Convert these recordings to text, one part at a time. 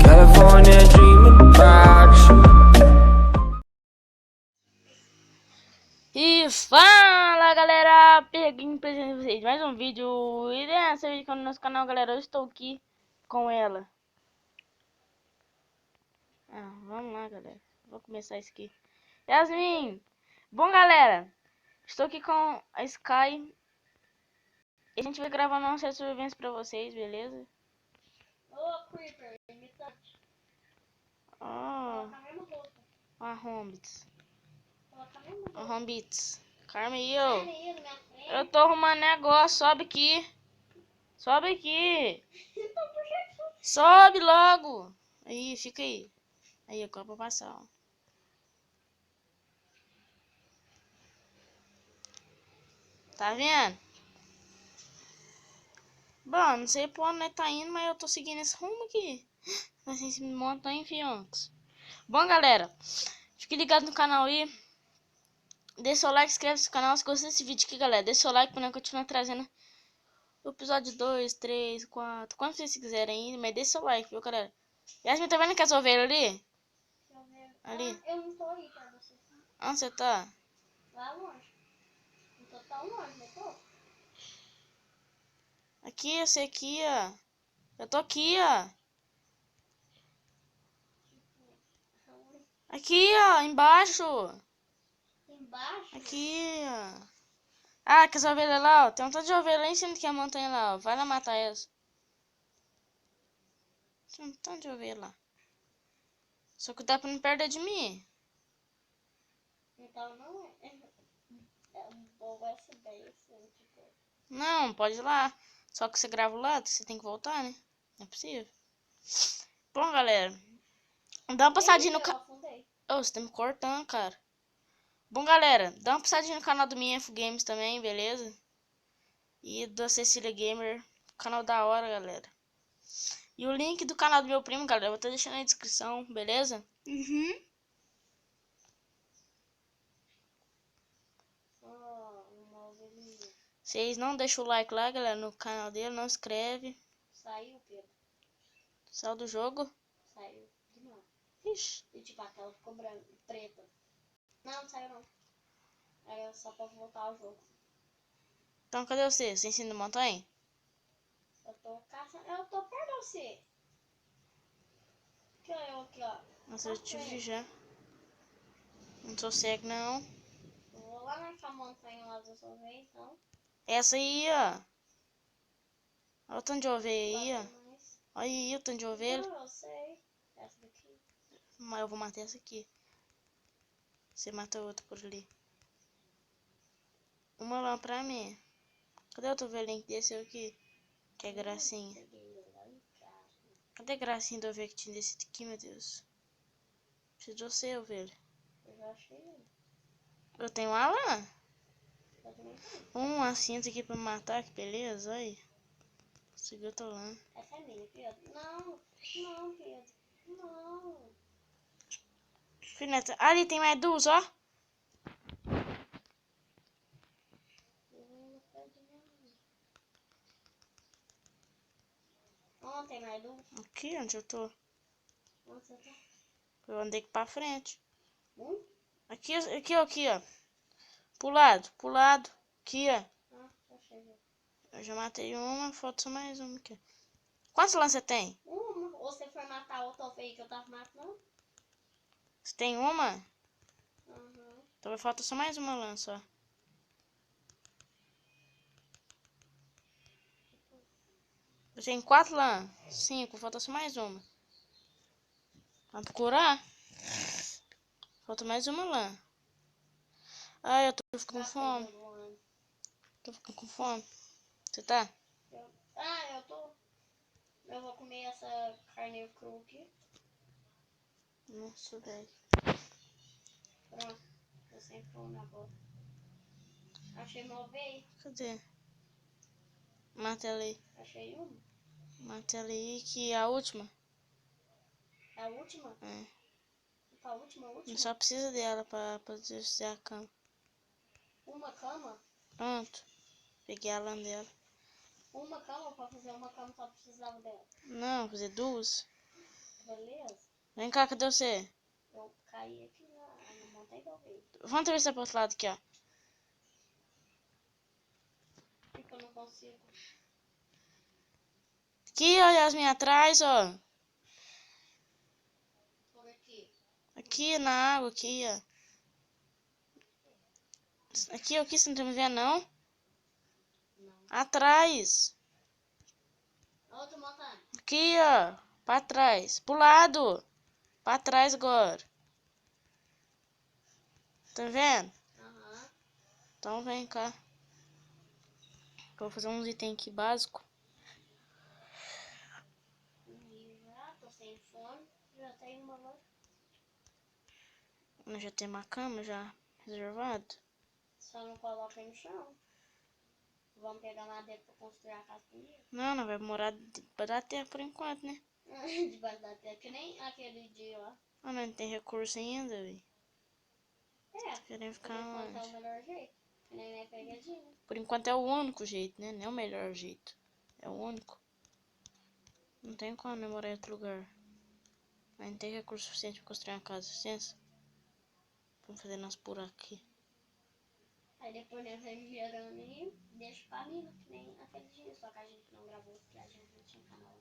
California dreaming about you. E fala galera, peguei presente de vocês mais um vídeo. E nessa vídeo no nosso canal, galera, eu estou aqui com ela. Vamos lá, galera, vou começar isso aqui. Yasmin! Bom, galera, estou aqui com a Sky. E a gente vai gravar nossa sobrevivência pra vocês, beleza? Ô, Creeper, imitante. Oh, Coloca a mesma roupa. Hombits. Coloca a mesma roupa. Hombits. Calma aí, Sai ô. aí na minha frente. Eu tô arrumando negócio, sobe aqui. Sobe aqui. Então, por que que Sobe logo. Aí, fica aí. Aí, agora pra passar, ó. Tá vendo? Bom, não sei por onde tá indo, mas eu tô seguindo esse rumo aqui. Nós em cima de montanha, fiancos. Bom, galera, fique ligado no canal aí. Deixa seu like, inscreve no canal se gostou desse vídeo aqui, galera. Deixa seu like pra eu continuar trazendo o episódio 2, 3, 4. Quanto vocês quiserem ainda, mas deixa seu like, viu, galera? Yasmin, tá vendo aquelas ovelhas ali? Deixa eu ver. Ali. Eu não tô aí pra você. Onde você tá? Lá longe. Não tô tão longe, não tô? Aqui, você aqui, ó. Eu tô aqui, ó. Aqui, ó, embaixo. Embaixo? Aqui, ó. Ah, que as ovelhas lá, ó. Tem um tanto de ovelha lá em cima que é a montanha lá, ó. Vai lá matar elas. Tem um tanto de ovelha lá. Só que dá pra não perder de mim. Então não é. É um bom USB, assim, tipo. Não, pode ir lá. Só que você grava o lado, você tem que voltar, né? Não é possível. Bom, galera. Dá uma passadinha no Eu canal. afundei. Oh, você tá me cortando, cara. Bom, galera, dá uma passadinha no canal do MF Games também, beleza? E da Cecília Gamer. Canal da hora, galera. E o link do canal do meu primo, galera, eu vou estar deixando na descrição, beleza? Uma ovelhinha. Vocês não deixam o like lá, galera, no canal dele, não inscreve. Saiu, Pedro. Saiu do jogo. Saiu. De novo. Ixi. E tipo, a tela ficou branca, preta. Não, não saiu não. Era só pra voltar ao jogo. Então, cadê você? Você ensina montanha? Eu tô caçando. Eu tô perto de você. Aqui, ó, eu aqui, ó. Nossa, eu te vi já. Não sou cego, não. Eu vou lá naquela montanha lá da sua vez, então. Essa aí, ó. Olha o tanto de ovelha aí, ó. Mais. Olha aí o tanto de ovelha. Não, eu sei. Essa daqui. Mas eu vou matar essa aqui. Você mata outra por ali. Uma lá pra mim. Cadê outro ovelhinho que desceu aqui? Que é gracinha. Cheguei lá em casa. Cadê a gracinha da ovelha que tinha descido aqui, meu Deus? Preciso de você, ovelha. Eu já achei ele. Eu tenho uma lá. Eu também tenho. Uma cinza aqui pra matar, que beleza, olha. Consegui outra lã. Essa é minha, Pedro. Não, não, Pedro. Não. Filha, ali tem mais duas, ó. Não tem mais luz. Aqui onde eu tô. Onde você tá? Eu andei aqui pra frente. Aqui? Aqui, ó. Pro lado, pro lado. Aqui, ó. Ah, já cheguei. Eu já matei uma, falta só mais uma aqui. Quantas lãs você tem? Uma. Ou você foi matar outra ovelha que eu tava matando? Você tem uma? Uhum. Então vai faltar só mais uma lã só. Eu tenho 4 lãs. 5, falta só mais uma. Vamos procurar? Falta mais uma lã. Ai, eu tô ficando com fome. Tô ficando com fome. Você tá? Eu tô. Eu vou comer essa carne crua aqui. Nossa, velho. Pronto. Eu sempre como na boca. Achei uma ovelha. Cadê? Mata ela aí. Achei uma. Mata ela aí, que é a última. É a última? É. A última? Só precisa dela pra poder ser a cama. Uma cama? Pronto. Peguei a lã dela. Uma cama, pra fazer uma cama só precisava dela. Não, vou fazer duas. Beleza? Vem cá, cadê você? Eu caí aqui na montanha do veio. Vamos atravessar pro outro lado aqui, ó. Porque eu não consigo. Aqui, ó, Yasmin, atrás, ó. Por aqui. Aqui na água, aqui, ó. Aqui, você não tá me vendo, não? Não. Atrás. Outra montanha. Aqui, ó. Pra trás. Pro lado. Pra trás agora. Tá vendo? Aham. Então vem cá. Eu vou fazer uns itens aqui básicos. Já tô sem fome. Já tenho uma loja. Eu já tenho uma cama já reservada. Só não coloca aí no chão. Vamos pegar madeira pra construir a casa primeiro. Não vai morar debaixo da terra por enquanto, né? Debaixo da terra, que nem aquele dia lá. Ah, não tem recurso ainda, velho. Querem Por ficar enquanto é o onde? melhor jeito. Que nem pegadinha. Por enquanto é o único jeito, né? Não é o melhor jeito. É o único. Não tem como né, morar em outro lugar. Mas não tem recurso suficiente pra construir uma casa. Licença. Vamos fazer nosso buraco aqui. Aí depois nós vamos gerando e deixa pra mim, que nem aquele dia. Só que a gente não gravou porque a gente não tinha canal.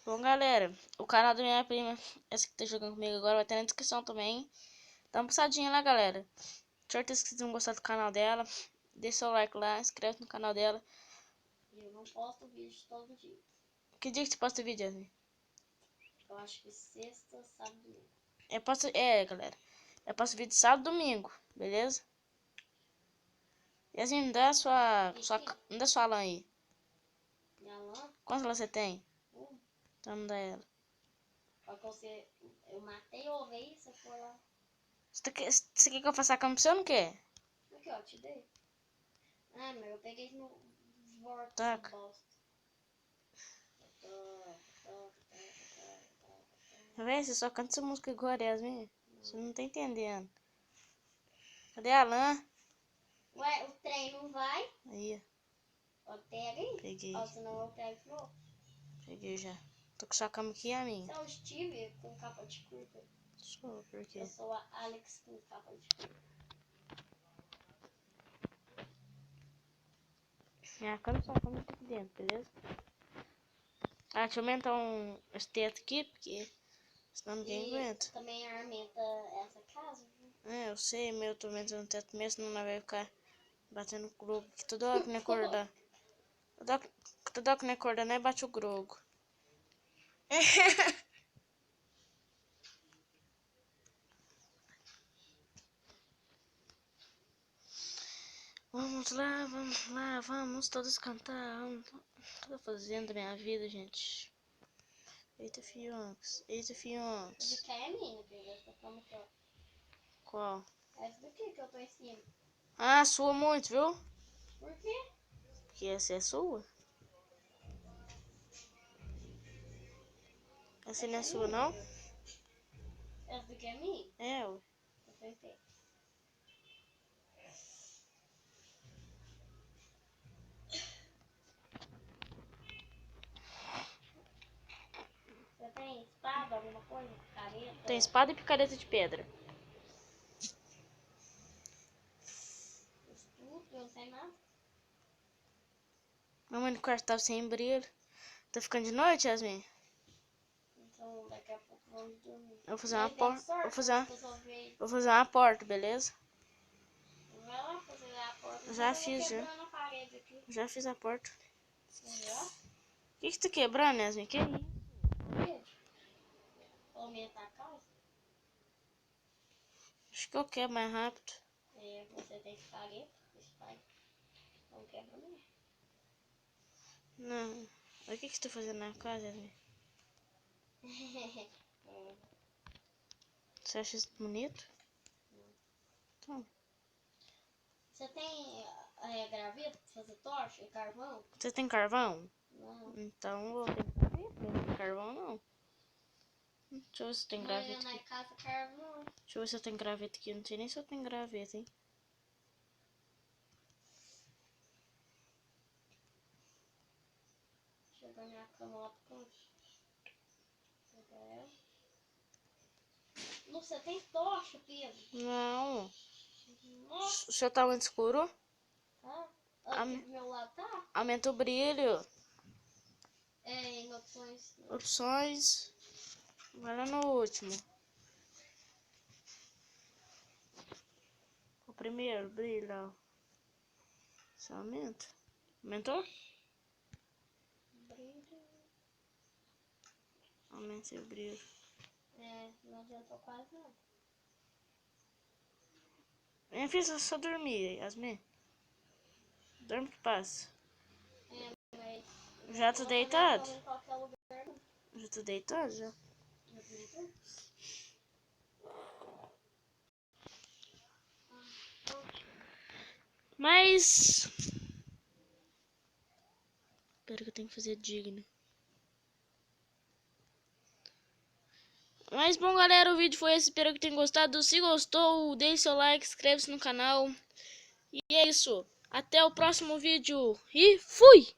Bom, galera, o canal da minha prima, essa que tá jogando comigo agora, vai ter na descrição também. Dá uma passadinha lá, galera. Certeza que vocês vão gostar do canal dela. Deixa seu like lá, inscreve no canal dela. E eu não posto vídeo todo dia. Que dia que você posta vídeo, Yasmin? Eu acho que sexta, sábado e domingo. Galera. Eu posto vídeo sábado e domingo, beleza? Yasmin, me dá me dá sua lã aí. Minha lã, Quantas lã você tem? um, Então me dá ela. só que eu matei o ovelha, você for lá. Você quer que eu faça a cama pra você ou não quer? Aqui, ó, te dei. Ah, mas eu peguei no vorto Taca. essa bosta. Véi, você só canta essa música agora, Yasmin. Você não tá entendendo. Cadê a lã? Ué, o trem não vai? Aí, Ó, pega aí. peguei. Ó, senão eu pego de novo. Peguei já. Tô com sua cama aqui, a minha. Você é o Steve com capa de curta? Sou, por quê? Eu sou a Alex com capa de curta. Minha cama só cama tá aqui dentro, beleza? Ah, deixa eu aumentar esse teto aqui, porque senão ninguém aguenta. Também armenta essa casa, viu? É, eu sei, meu, eu tô aumentando o teto mesmo, senão nós vai ficar batendo o globo. Que toda hora que não acordar. Toda hora que não acordar, né, bate o grogo. Vamos todos cantar. O que eu tô fazendo da minha vida, gente? Eita, fionx. Esse daqui é minha, filha. Essa cama aqui, ó. Qual? Essa daqui que eu tô em cima. Ah, sua muito, viu? Por quê? Que essa é sua? Essa não é sua, não? Filha. Essa daqui é minha? É, ué. Eu sentei. Você tem espada, alguma coisa? Careta? Tem espada e picareta de pedra. Estudo, eu não sei nada. Mamãe no quarto tava sem brilho. Tá ficando de noite, Yasmin? Então daqui a pouco vamos dormir. Eu vou fazer uma Mas porta. tem sorte, Vou fazer uma porta, beleza? Vai lá fazer a porta. Já Eu tô fiz, já. quebrando a parede aqui. Já fiz a porta. Já? O que tá quebrando, Yasmin? Que isso? Por quê? Aumentar a casa? Acho que eu quebro mais rápido. É, você tem parede. Esse pai não quebra mesmo. Não. O que você tá fazendo na casa, Yasmin? Você acha isso bonito? Então, Você tem graveto pra fazer tocha e carvão? você tem carvão? Não. Então eu vou ter graveto. Não tem carvão, não. Deixa eu ver se tem graveto Na aqui. casa carvão. Deixa eu ver se eu tenho graveto aqui. Eu não sei nem se eu tenho graveto, hein? pra minha cama lá pro canto. Você tem tocha, Pedro? Não. Nossa, O seu tá muito escuro? tá? Aqui do meu lado tá? Aumenta o brilho. Em opções. Opções. Vai lá no último. O primeiro, brilho. Ó. Você aumenta? Aumentou? Brilho. Aumentei o brilho. Não adiantou quase nada. Minha filha só dormir, Yasmin. Dorme que passa. Mas. Já tô deitado? Em qualquer lugar, não. Já tô deitado já. Já deitou? Mas. Espera que eu tenho que fazer digno. Mas bom, galera, o vídeo foi esse. Espero que tenham gostado. Se gostou, deixe seu like, inscreva-se no canal. E é isso. Até o próximo vídeo. E fui!